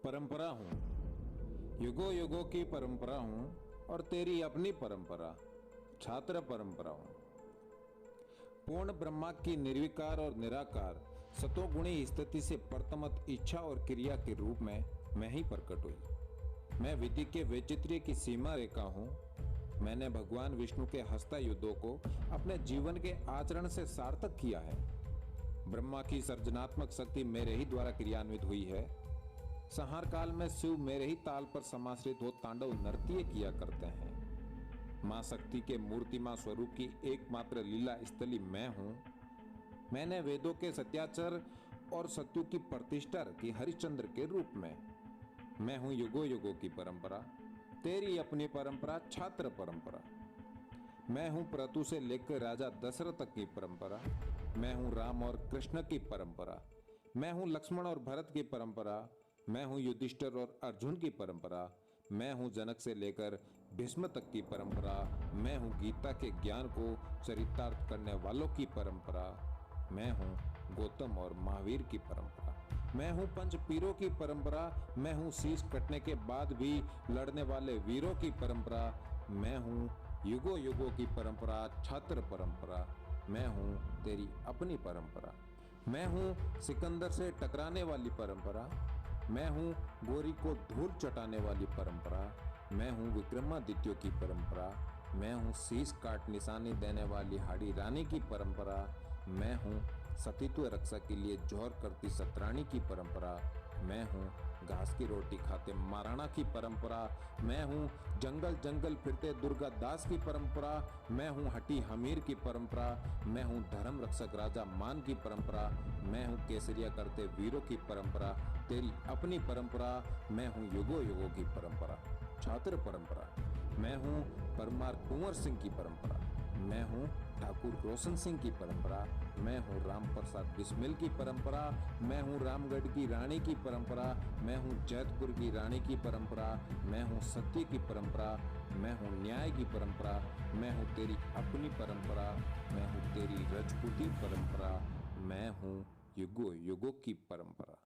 परंपरा हूँ, युगों युगों की परंपरा हूँ और तेरी अपनी परंपरा, छात्र परंपरा हूँ। पूर्ण ब्रह्मा की निर्विकार और निराकार सतोगुणी स्थिति से प्रथमत इच्छा और क्रिया के रूप में मैं ही प्रकट हुई। मैं विधि के वैचित्र्य की सीमा रेखा हूँ। मैंने भगवान विष्णु के हस्ता युद्धों को अपने जीवन के आचरण से सार्थक किया है। ब्रह्मा की सर्जनात्मक शक्ति मेरे ही द्वारा क्रियान्वित हुई है। संहार काल में शिव मेरे ही ताल पर समाश्रित हो तांडव नृत्य किया करते हैं। मां शक्ति के मूर्तिमान स्वरूप की एकमात्र लीला स्थली मैं हूं। मैंने वेदों के सत्याचर और सत्यु की प्रतिष्ठा रखी हरिश्चंद्र के रूप में। मैं हूं युगों युगों की परंपरा, तेरी अपनी परंपरा, छात्र परंपरा। मैं हूं प्रतु से लेकर राजा दशरथ तक की परंपरा। मैं हूं राम और कृष्ण की परंपरा। मैं हूं लक्ष्मण और भरत की परंपरा। मैं हूं युधिष्ठिर और अर्जुन की परंपरा। मैं हूं जनक से लेकर भीष्म तक की परंपरा। मैं हूं गीता के ज्ञान को चरितार्थ करने वालों की परंपरा। मैं हूं गौतम और महावीर की परंपरा। मैं हूं पंच पीरों की परंपरा। मैं हूं शीश कटने के बाद भी लड़ने वाले वीरों की परंपरा। मैं हूं युगों युगों की परंपरा, छात्र परंपरा। मैं हूं तेरी अपनी परंपरा। मैं हूं सिकंदर से टकराने वाली परंपरा। मैं हूं गोरी को धूल चटाने वाली परंपरा। मैं हूं विक्रमादित्य की परंपरा। मैं हूं शीश काट निशानी देने वाली हाड़ी रानी की परंपरा। मैं हूं सतीत्व रक्षा के लिए जोहर करती सतरानी की परंपरा। मैं हूं घास की रोटी खाते महाराणा की परंपरा। मैं हूं जंगल जंगल फिरते दुर्गा दास की परंपरा। मैं हूं हटी हमीर की परंपरा। मैं हूं धर्म रक्षक राजा मान की परंपरा। मैं हूं केसरिया करते वीरों की परंपरा, तेरी अपनी परंपरा। मैं हूं युगों युगों की परंपरा, छात्र परंपरा। मैं हूं परमार कुंवर सिंह की परंपरा। मैं हूं ठाकुर रोशन सिंह की परंपरा। मैं हूं राम प्रसाद बिस्मिल की परंपरा। मैं हूं रामगढ़ की रानी की परंपरा। मैं हूं जैतपुर की रानी की परंपरा। मैं हूं सत्य की परंपरा। मैं हूं न्याय की परंपरा। मैं हूं तेरी अपनी परंपरा। मैं हूं तेरी रजपूती परंपरा। मैं हूं युगों युगों की परंपरा।